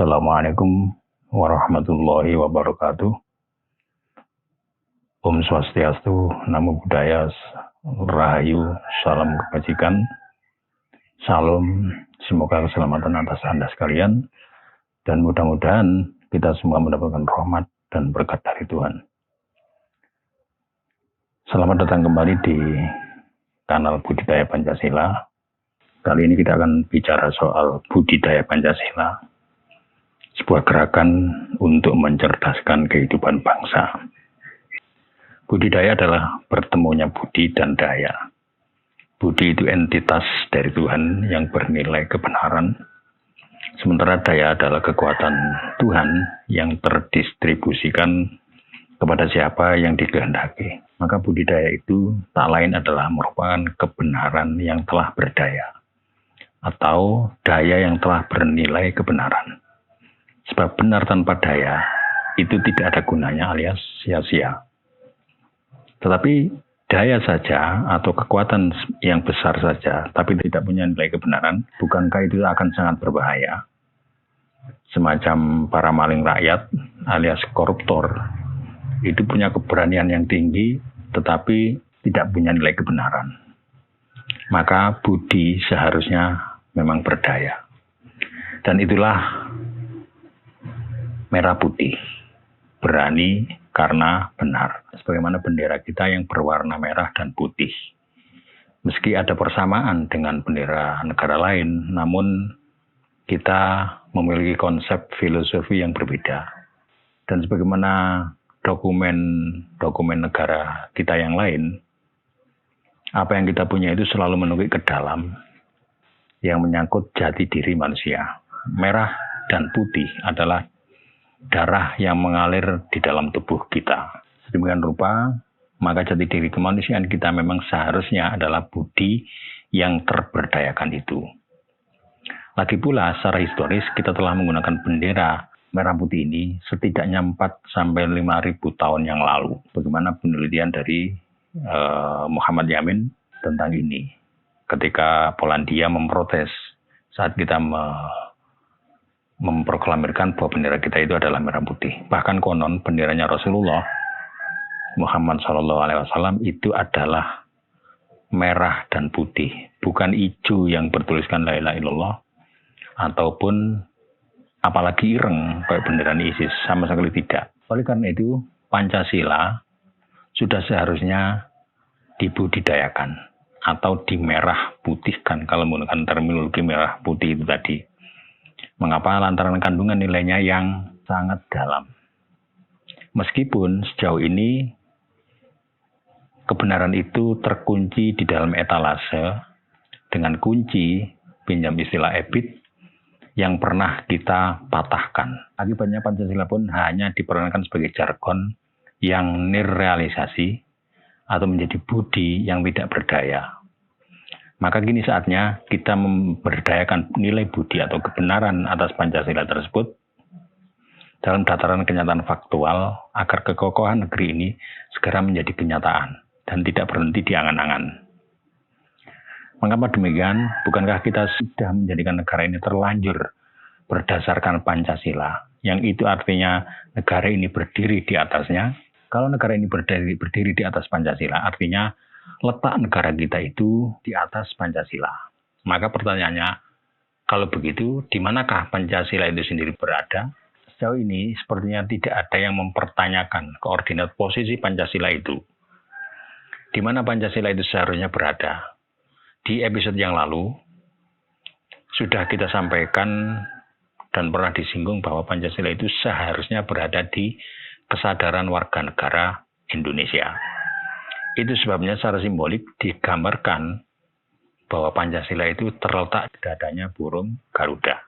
Assalamualaikum warahmatullahi wabarakatuh. Om Swastiastu, Namo Buddhaya, Rahayu, Salam Kebajikan, Salam, semoga keselamatan atas Anda sekalian, dan mudah-mudahan kita semua mendapatkan rahmat dan berkat dari Tuhan. Selamat datang kembali di kanal Budidaya Pancasila. Kali ini kita akan bicara soal budidaya Pancasila, sebuah gerakan untuk mencerdaskan kehidupan bangsa. Budidaya adalah bertemunya budi dan daya. Budi itu entitas dari Tuhan yang bernilai kebenaran, sementara daya adalah kekuatan Tuhan yang terdistribusikan kepada siapa yang dikehendaki. Maka budidaya itu tak lain adalah merupakan kebenaran yang telah berdaya, atau daya yang telah bernilai kebenaran. Sebab benar tanpa daya itu tidak ada gunanya alias sia-sia. Tetapi daya saja atau kekuatan yang besar saja tapi tidak punya nilai kebenaran, bukankah itu akan sangat berbahaya? Semacam para maling rakyat alias koruptor itu punya keberanian yang tinggi tetapi tidak punya nilai kebenaran. Maka budi seharusnya memang berdaya. Dan itulah merah putih, berani karena benar. Sebagaimana bendera kita yang berwarna merah dan putih. Meski ada persamaan dengan bendera negara lain, namun kita memiliki konsep filosofi yang berbeda. Dan sebagaimana dokumen negara kita yang lain, apa yang kita punya itu selalu menunjuk ke dalam yang menyangkut jati diri manusia. Merah dan putih adalah darah yang mengalir di dalam tubuh kita. Sedemikian rupa, maka jati diri kemanusiaan kita memang seharusnya adalah budi yang terberdayakan itu. Lagi pula, secara historis kita telah menggunakan bendera merah putih ini setidaknya 4-5 ribu tahun yang lalu. Bagaimana penelitian dari Muhammad Yamin tentang ini. Ketika Polandia memprotes saat kita memproklamirkan bahwa bendera kita itu adalah merah putih. Bahkan konon benderanya Rasulullah Muhammad SAW itu adalah merah dan putih, bukan hijau yang bertuliskan la ilaha illallah ataupun apalagi ireng kayak bendera ISIS, sama sekali tidak. Oleh karena itu Pancasila sudah seharusnya dibudidayakan atau dimerah putihkan kalau menggunakan terminologi merah putih itu tadi. Mengapa? Lantaran kandungan nilainya yang sangat dalam. Meskipun sejauh ini kebenaran itu terkunci di dalam etalase dengan kunci, pinjam istilah EBIT, yang pernah kita patahkan. Akibatnya Pancasila pun hanya diperkenalkan sebagai jargon yang nirrealisasi atau menjadi budi yang tidak berdaya. Maka kini saatnya kita memberdayakan nilai budi atau kebenaran atas Pancasila tersebut dalam dataran kenyataan faktual agar kekokohan negeri ini segera menjadi kenyataan dan tidak berhenti di angan-angan. Mengapa demikian? Bukankah kita sudah menjadikan negara ini terlanjur berdasarkan Pancasila, yang itu artinya negara ini berdiri di atasnya? Kalau negara ini berdiri di atas Pancasila, artinya letak negara kita itu di atas Pancasila. Maka pertanyaannya, kalau begitu, di manakah Pancasila itu sendiri berada? Sejauh ini, sepertinya tidak ada yang mempertanyakan koordinat posisi Pancasila itu. Di mana Pancasila itu seharusnya berada? Di episode yang lalu, sudah kita sampaikan dan pernah disinggung bahwa Pancasila itu seharusnya berada di kesadaran warga negara Indonesia. Itu sebabnya secara simbolik digambarkan bahwa Pancasila itu terletak di dadanya burung Garuda.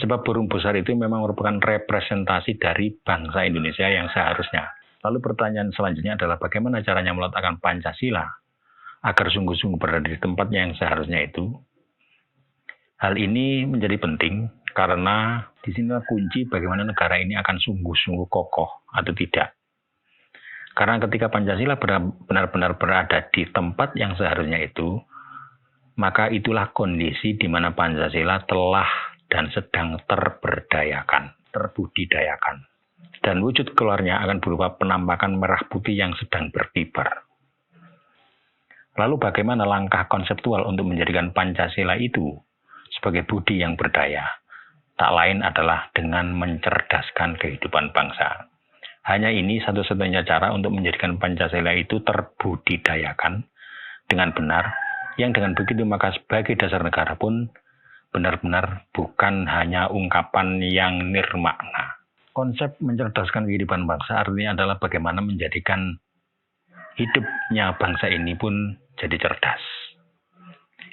Sebab burung besar itu memang merupakan representasi dari bangsa Indonesia yang seharusnya. Lalu pertanyaan selanjutnya adalah bagaimana caranya meletakkan Pancasila agar sungguh-sungguh berada di tempatnya yang seharusnya itu. Hal ini menjadi penting karena di sini kunci bagaimana negara ini akan sungguh-sungguh kokoh atau tidak. Karena ketika Pancasila benar-benar berada di tempat yang seharusnya itu, maka itulah kondisi di mana Pancasila telah dan sedang terberdayakan, terbudidayakan. Dan wujud keluarnya akan berupa penampakan merah putih yang sedang berkibar. Lalu bagaimana langkah konseptual untuk menjadikan Pancasila itu sebagai budi yang berdaya? Tak lain adalah dengan mencerdaskan kehidupan bangsa. Hanya ini satu-satunya cara untuk menjadikan Pancasila itu terbudidayakan dengan benar, yang dengan begitu maka sebagai dasar negara pun benar-benar bukan hanya ungkapan yang nirmakna. Konsep mencerdaskan kehidupan bangsa artinya adalah bagaimana menjadikan hidupnya bangsa ini pun jadi cerdas.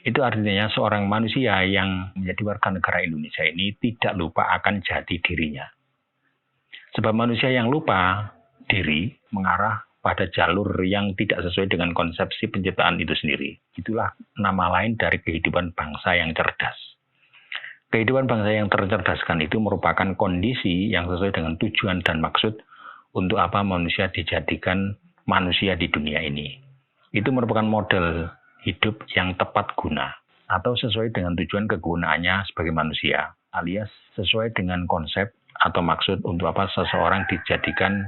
Itu artinya seorang manusia yang menjadi warga negara Indonesia ini tidak lupa akan jati dirinya. Sebab manusia yang lupa diri mengarah pada jalur yang tidak sesuai dengan konsepsi penciptaan itu sendiri. Itulah nama lain dari kehidupan bangsa yang cerdas. Kehidupan bangsa yang tercerdaskan itu merupakan kondisi yang sesuai dengan tujuan dan maksud untuk apa manusia dijadikan manusia di dunia ini. Itu merupakan model hidup yang tepat guna atau sesuai dengan tujuan kegunaannya sebagai manusia, alias sesuai dengan konsep atau maksud untuk apa seseorang dijadikan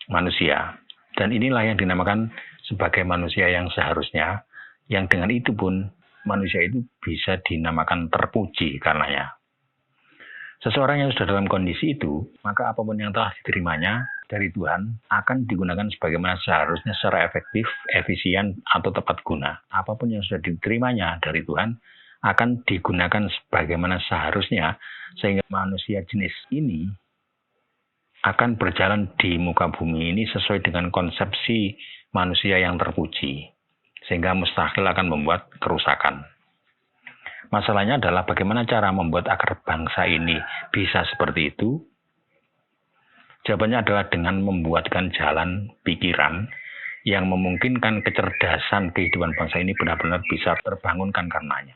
manusia. Dan inilah yang dinamakan sebagai manusia yang seharusnya, yang dengan itu pun manusia itu bisa dinamakan terpuji karenanya. Seseorang yang sudah dalam kondisi itu, maka apapun yang telah diterimanya dari Tuhan akan digunakan sebagaimana seharusnya secara efektif, efisien, atau tepat guna. Apapun yang sudah diterimanya dari Tuhan akan digunakan sebagaimana seharusnya, sehingga manusia jenis ini akan berjalan di muka bumi ini sesuai dengan konsepsi manusia yang terpuji, sehingga mustahil akan membuat kerusakan. Masalahnya adalah bagaimana cara membuat agar bangsa ini bisa seperti itu? Jawabannya adalah dengan membuatkan jalan pikiran yang memungkinkan kecerdasan kehidupan bangsa ini benar-benar bisa terbangunkan karenanya.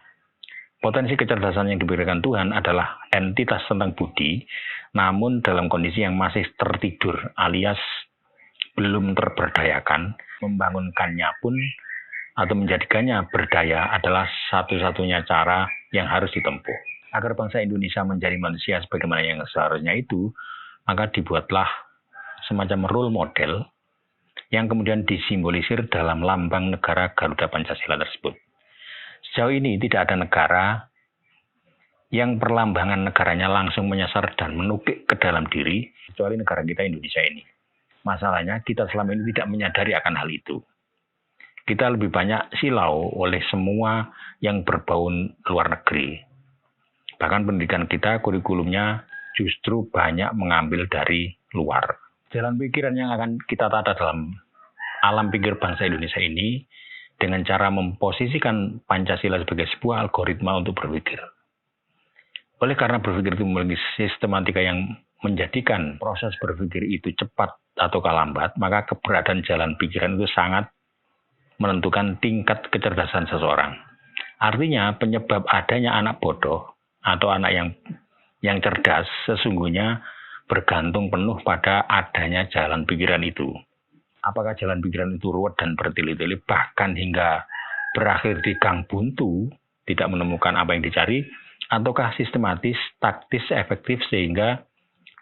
Potensi kecerdasan yang diberikan Tuhan adalah entitas tentang budi, namun dalam kondisi yang masih tertidur alias belum terberdayakan. Membangunkannya pun atau menjadikannya berdaya adalah satu-satunya cara yang harus ditempuh. Agar bangsa Indonesia menjadi manusia sebagaimana yang seharusnya itu, maka dibuatlah semacam role model yang kemudian disimbolisir dalam lambang negara Garuda Pancasila tersebut. Sejauh ini tidak ada negara yang perlambangan negaranya langsung menyasar dan menukik ke dalam diri, kecuali negara kita Indonesia ini. Masalahnya kita selama ini tidak menyadari akan hal itu. Kita lebih banyak silau oleh semua yang berbau luar negeri. Bahkan pendidikan kita, kurikulumnya justru banyak mengambil dari luar. Jalan pikiran yang akan kita tata dalam alam pikir bangsa Indonesia ini dengan cara memposisikan Pancasila sebagai sebuah algoritma untuk berpikir. Oleh karena berpikir itu memiliki sistematika yang menjadikan proses berpikir itu cepat atau lambat, maka keberadaan jalan pikiran itu sangat menentukan tingkat kecerdasan seseorang. Artinya penyebab adanya anak bodoh atau anak yang cerdas sesungguhnya bergantung penuh pada adanya jalan pikiran itu. Apakah jalan pikiran itu ruwet dan bertele-tele bahkan hingga berakhir di gang buntu, tidak menemukan apa yang dicari, ataukah sistematis, taktis, efektif sehingga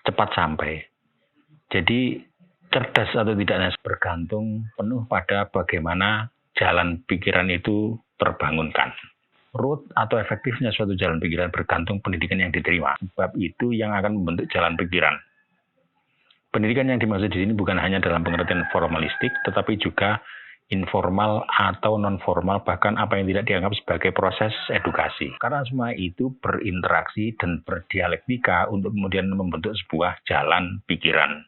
cepat sampai. Jadi cerdas atau tidaknya bergantung penuh pada bagaimana jalan pikiran itu terbangunkan. Root atau efektifnya suatu jalan pikiran bergantung pendidikan yang diterima. Sebab itu yang akan membentuk jalan pikiran. Pendidikan yang dimaksud di sini bukan hanya dalam pengertian formalistik, tetapi juga informal atau non-formal, bahkan apa yang tidak dianggap sebagai proses edukasi. Karena semua itu berinteraksi dan berdialektika untuk kemudian membentuk sebuah jalan pikiran.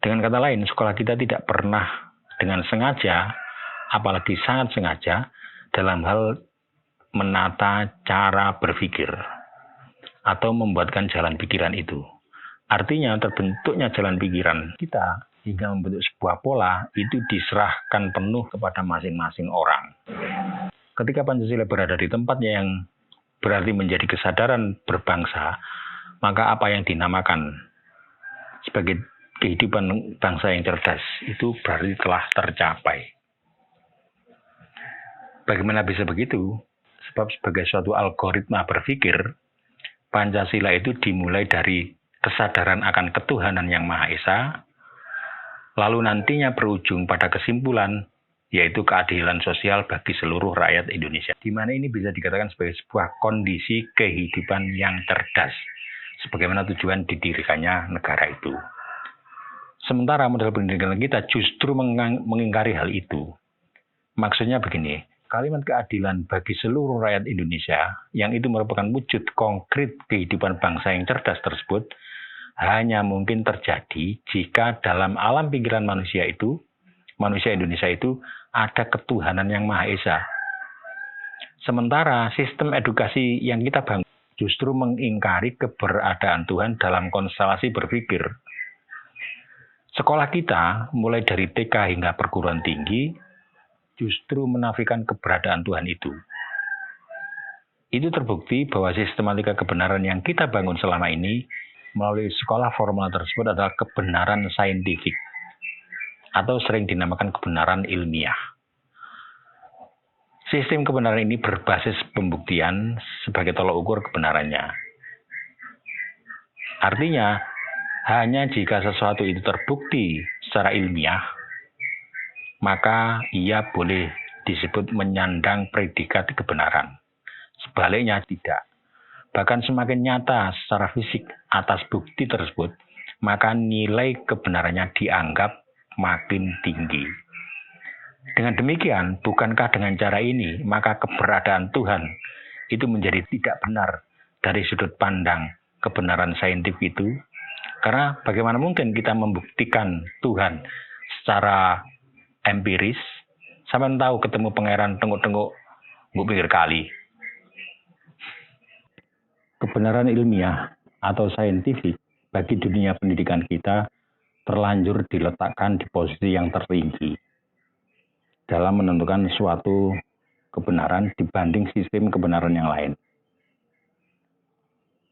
Dengan kata lain, sekolah kita tidak pernah dengan sengaja, apalagi sangat sengaja, dalam hal menata cara berpikir atau membuatkan jalan pikiran itu. Artinya terbentuknya jalan pikiran kita hingga membentuk sebuah pola itu diserahkan penuh kepada masing-masing orang. Ketika Pancasila berada di tempatnya yang berarti menjadi kesadaran berbangsa, maka apa yang dinamakan sebagai kehidupan bangsa yang cerdas itu berarti telah tercapai. Bagaimana bisa begitu? Sebab sebagai suatu algoritma berpikir, Pancasila itu dimulai dari kesadaran akan ketuhanan yang Maha Esa, lalu nantinya berujung pada kesimpulan yaitu keadilan sosial bagi seluruh rakyat Indonesia. Di mana ini bisa dikatakan sebagai sebuah kondisi kehidupan yang cerdas, sebagaimana tujuan didirikannya negara itu. Sementara model pendidikan kita justru mengingkari hal itu. Maksudnya begini, kalimat keadilan bagi seluruh rakyat Indonesia yang itu merupakan wujud konkret kehidupan bangsa yang cerdas tersebut hanya mungkin terjadi jika dalam alam pikiran manusia Indonesia itu ada ketuhanan yang Maha Esa. Sementara sistem edukasi yang kita bangun justru mengingkari keberadaan Tuhan dalam konstelasi berpikir. Sekolah kita mulai dari TK hingga perguruan tinggi justru menafikan keberadaan Tuhan itu. Itu terbukti bahwa sistematika kebenaran yang kita bangun selama ini melalui sekolah formal tersebut adalah kebenaran saintifik atau sering dinamakan kebenaran ilmiah. Sistem kebenaran ini berbasis pembuktian sebagai tolak ukur kebenarannya. Artinya, hanya jika sesuatu itu terbukti secara ilmiah, maka ia boleh disebut menyandang predikat kebenaran. Sebaliknya tidak. Bahkan semakin nyata secara fisik atas bukti tersebut, maka nilai kebenarannya dianggap makin tinggi. Dengan demikian, bukankah dengan cara ini, maka keberadaan Tuhan itu menjadi tidak benar dari sudut pandang kebenaran saintifik itu? Karena bagaimana mungkin kita membuktikan Tuhan secara empiris, sampai tahu ketemu pangeran tenguk-tenguk nggak pinggir kali. Kebenaran ilmiah atau saintifik bagi dunia pendidikan kita terlanjur diletakkan di posisi yang tertinggi dalam menentukan suatu kebenaran dibanding sistem kebenaran yang lain.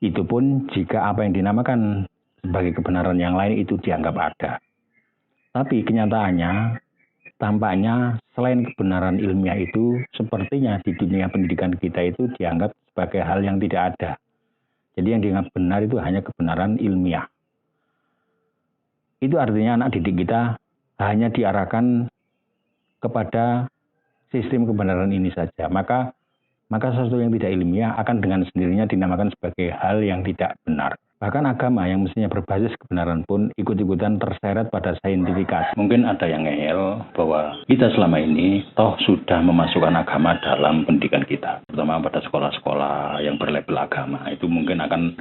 Itu pun jika apa yang dinamakan sebagai kebenaran yang lain itu dianggap ada. Tapi kenyataannya, tampaknya selain kebenaran ilmiah itu, sepertinya di dunia pendidikan kita itu dianggap sebagai hal yang tidak ada. Jadi yang dianggap benar itu hanya kebenaran ilmiah. Itu artinya anak didik kita hanya diarahkan kepada sistem kebenaran ini saja. Maka sesuatu yang tidak ilmiah akan dengan sendirinya dinamakan sebagai hal yang tidak benar. Bahkan agama yang mestinya berbasis kebenaran pun ikut-ikutan terseret pada saintifikasi. Mungkin ada yang ngeyel bahwa kita selama ini toh sudah memasukkan agama dalam pendidikan kita. Terutama pada sekolah-sekolah yang berlabel agama. Itu mungkin akan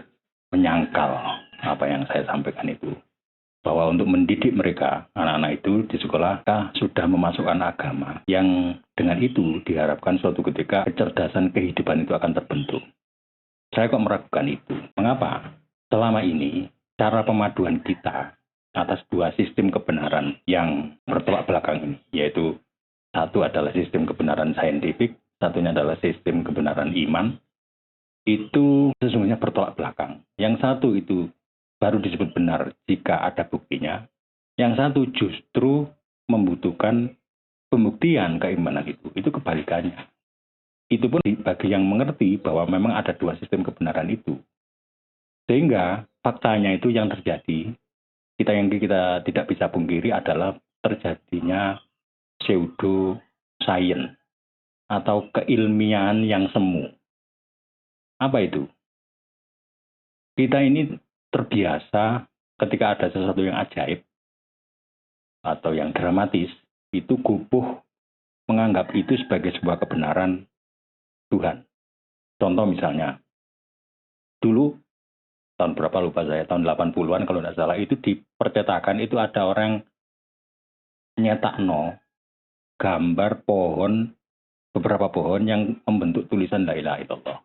menyangkal apa yang saya sampaikan itu. Bahwa untuk mendidik mereka, anak-anak itu di sekolah sudah memasukkan agama. Yang dengan itu diharapkan suatu ketika kecerdasan kehidupan itu akan terbentuk. Saya kok meragukan itu. Mengapa? Selama ini, cara pemaduan kita atas dua sistem kebenaran yang bertolak belakang ini, yaitu satu adalah sistem kebenaran saintifik, satunya adalah sistem kebenaran iman, itu sesungguhnya bertolak belakang. Yang satu itu baru disebut benar jika ada buktinya, yang satu justru membutuhkan pembuktian keimanan itu kebalikannya. Itu pun bagi yang mengerti bahwa memang ada dua sistem kebenaran itu. Sehingga faktanya itu yang terjadi, kita tidak bisa pungkiri adalah terjadinya pseudo science atau keilmiahan yang semu. Apa itu? Kita ini terbiasa ketika ada sesuatu yang ajaib atau yang dramatis, itu kupuh menganggap itu sebagai sebuah kebenaran Tuhan. Contoh misalnya, dulu tahun berapa lupa saya, tahun 80-an kalau tidak salah, itu di percetakan itu ada orang nyetak gambar pohon, beberapa pohon yang membentuk tulisan La ilaha illallah.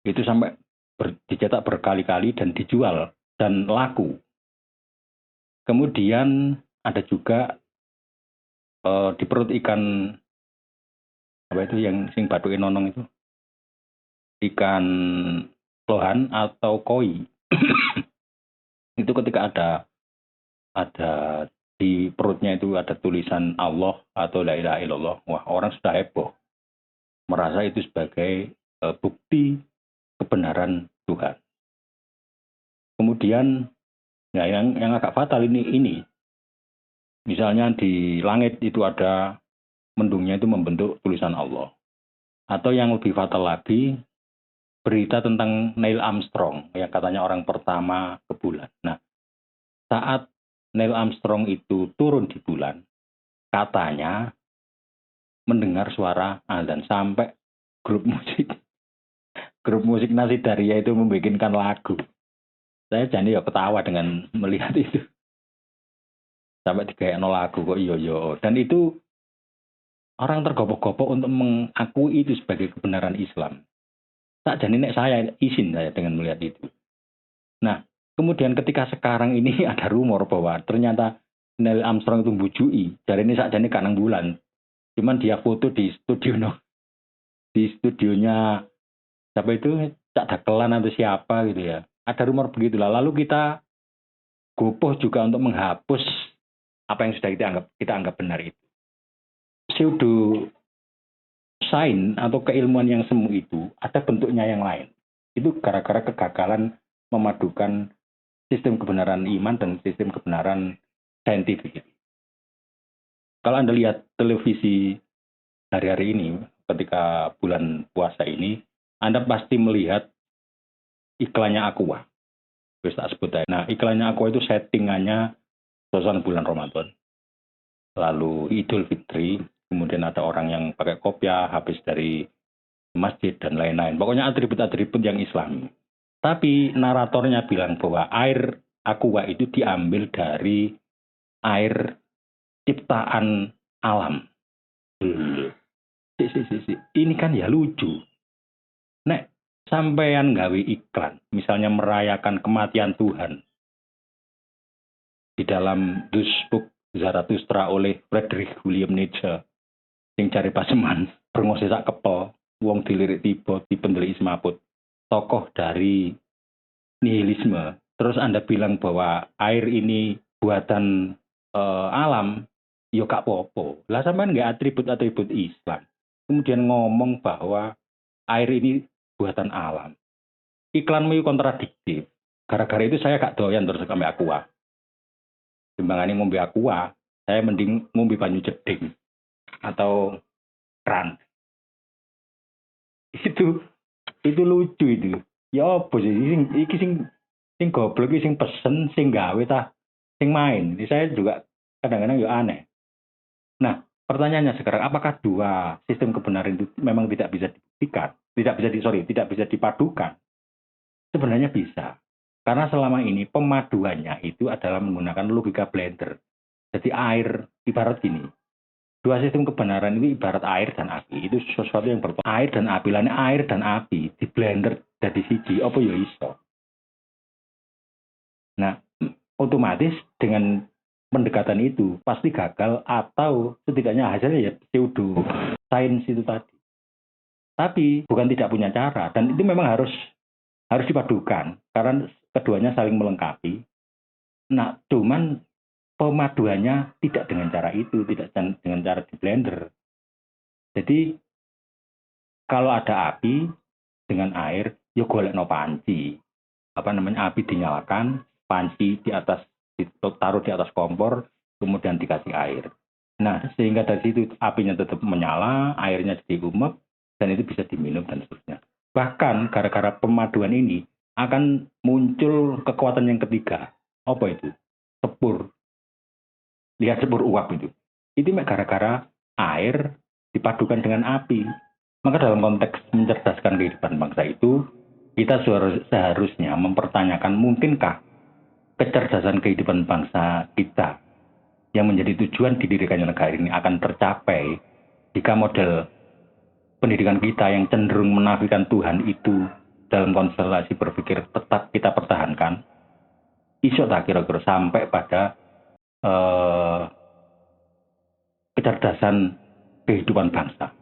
Itu sampai dicetak berkali-kali dan dijual dan laku. Kemudian ada juga di perut ikan, apa itu yang sing baduke nonong itu? Ikan lohan atau koi. Itu ketika ada di perutnya itu ada tulisan Allah atau La ilaha illallah, wah orang sudah heboh merasa itu sebagai bukti kebenaran Tuhan. Kemudian ya yang agak fatal ini. Misalnya di langit itu ada mendungnya itu membentuk tulisan Allah. Atau yang lebih fatal lagi, berita tentang Neil Armstrong yang katanya orang pertama ke bulan. Nah, saat Neil Armstrong itu turun di bulan, katanya mendengar suara azan sampai grup musik Nasidaria itu membikinkan lagu. Saya jadi ya ketawa dengan melihat itu. Sampai digayak lagu kok iyo. Dan itu orang tergopoh-gopoh untuk mengakui itu sebagai kebenaran Islam. Tak jadi nek saya izin saya dengan melihat itu. Nah, kemudian ketika sekarang ini ada rumor bahwa ternyata Neil Armstrong itu bujui. Dari ini saat jadi kanang bulan. Cuman dia foto di studio di studionya siapa itu Cak Dakelan atau siapa gitu ya. Ada rumor begitulah. Lalu kita gopoh juga untuk menghapus apa yang sudah kita anggap benar itu. Pseudo sains atau keilmuan yang semu itu ada bentuknya yang lain. Itu gara-gara kegagalan memadukan sistem kebenaran iman dan sistem kebenaran saintifik. Kalau Anda lihat televisi hari-hari ini, ketika bulan puasa ini, Anda pasti melihat iklannya Aqua. Bisa tak sebut aja. Nah, iklannya Aqua itu settingannya suasana bulan Ramadan. Lalu Idul Fitri, kemudian ada orang yang pakai kopiah habis dari masjid dan lain-lain. Pokoknya atribut-atribut yang Islami. Tapi naratornya bilang bahwa air Aqua itu diambil dari air ciptaan alam. Ini kan ya lucu. Nek sampean gawe iklan, misalnya merayakan kematian Tuhan di dalam Dusbuk Zarathustra oleh Friedrich William Nietzsche, sing cari paseman, brengose sak kepel, wong dilirik tiba dipendeli semaput, tokoh dari nihilisme. Terus Anda bilang bahwa air ini buatan alam, yo gak popo. Lah sampean nggak atribut-atribut Islam. Kemudian ngomong bahwa air ini buatan alam. Iklanmu itu kontradiktif. Gara-gara itu saya gak doyan terus sampai Aqua. Timbangannya ngombe Aqua, saya mending ngombe banyu jeding atau keran. Itu lucu itu. Ya apa sih iki sing goblok iki sing pesen, sing gawe tah, sing main. Ini saya juga kadang-kadang ya aneh. Nah, pertanyaannya sekarang, apakah dua sistem kebenaran itu memang tidak bisa dibuktikan? Tidak bisa dipadukan. Sebenarnya bisa. Karena selama ini pemaduannya itu adalah menggunakan logika blender. Jadi air, ibarat gini. Dua sistem kebenaran itu ibarat air dan api. Itu sesuatu yang bertolak. Air dan api. Lainnya air dan api di blender jadi siji. Apa ya iso? Nah, otomatis dengan pendekatan itu pasti gagal atau setidaknya hasilnya ya pseudo sains itu tadi. Tapi bukan tidak punya cara dan itu memang harus dipadukan karena keduanya saling melengkapi. Nah, cuman pemaduannya tidak dengan cara itu, tidak dengan cara di blender. Jadi kalau ada api dengan air, ya golekno panci. Api dinyalakan, panci taruh di atas kompor, kemudian dikasih air. Nah, sehingga dari situ apinya tetap menyala, airnya jadi umep, dan itu bisa diminum dan seterusnya. Bahkan gara-gara pemaduan ini akan muncul kekuatan yang ketiga. Apa itu? Sepur. Lihat sepur uap itu. Itu gara-gara air dipadukan dengan api. Maka dalam konteks mencerdaskan kehidupan bangsa itu, kita seharusnya mempertanyakan mungkinkah kecerdasan kehidupan bangsa kita yang menjadi tujuan didirikannya negara ini akan tercapai jika model pendidikan kita yang cenderung menafikan Tuhan itu dalam konstelasi berpikir tetap kita pertahankan. Iso tak kira-kira sampai pada kecerdasan kehidupan bangsa.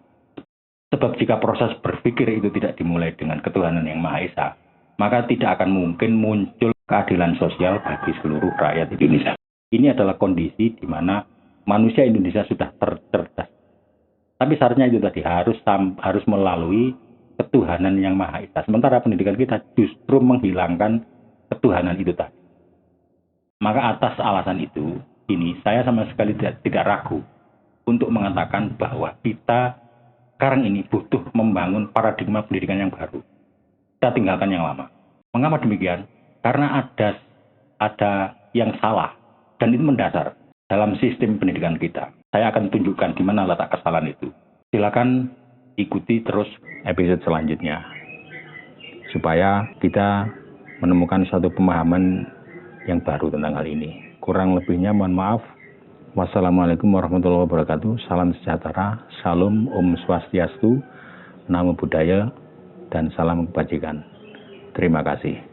Sebab jika proses berpikir itu tidak dimulai dengan ketuhanan yang Maha Esa, maka tidak akan mungkin muncul keadilan sosial bagi seluruh rakyat Indonesia. Ini adalah kondisi di mana manusia Indonesia sudah tercerdas. Tapi syaratnya itu tadi harus melalui ketuhanan yang Maha Esa. Sementara pendidikan kita justru menghilangkan ketuhanan itu tadi. Maka atas alasan itu, ini saya sama sekali tidak ragu untuk mengatakan bahwa kita sekarang ini butuh membangun paradigma pendidikan yang baru. Kita tinggalkan yang lama. Mengapa demikian? Karena ada yang salah dan itu mendasar dalam sistem pendidikan kita. Saya akan tunjukkan di mana letak kesalahan itu. Silakan ikuti terus episode selanjutnya supaya kita menemukan suatu pemahaman yang baru tentang hal ini. Kurang lebihnya mohon maaf. Wassalamualaikum warahmatullahi wabarakatuh. Salam sejahtera, salam, Om Swastiastu, Namo Buddhaya, dan salam kebajikan. Terima kasih.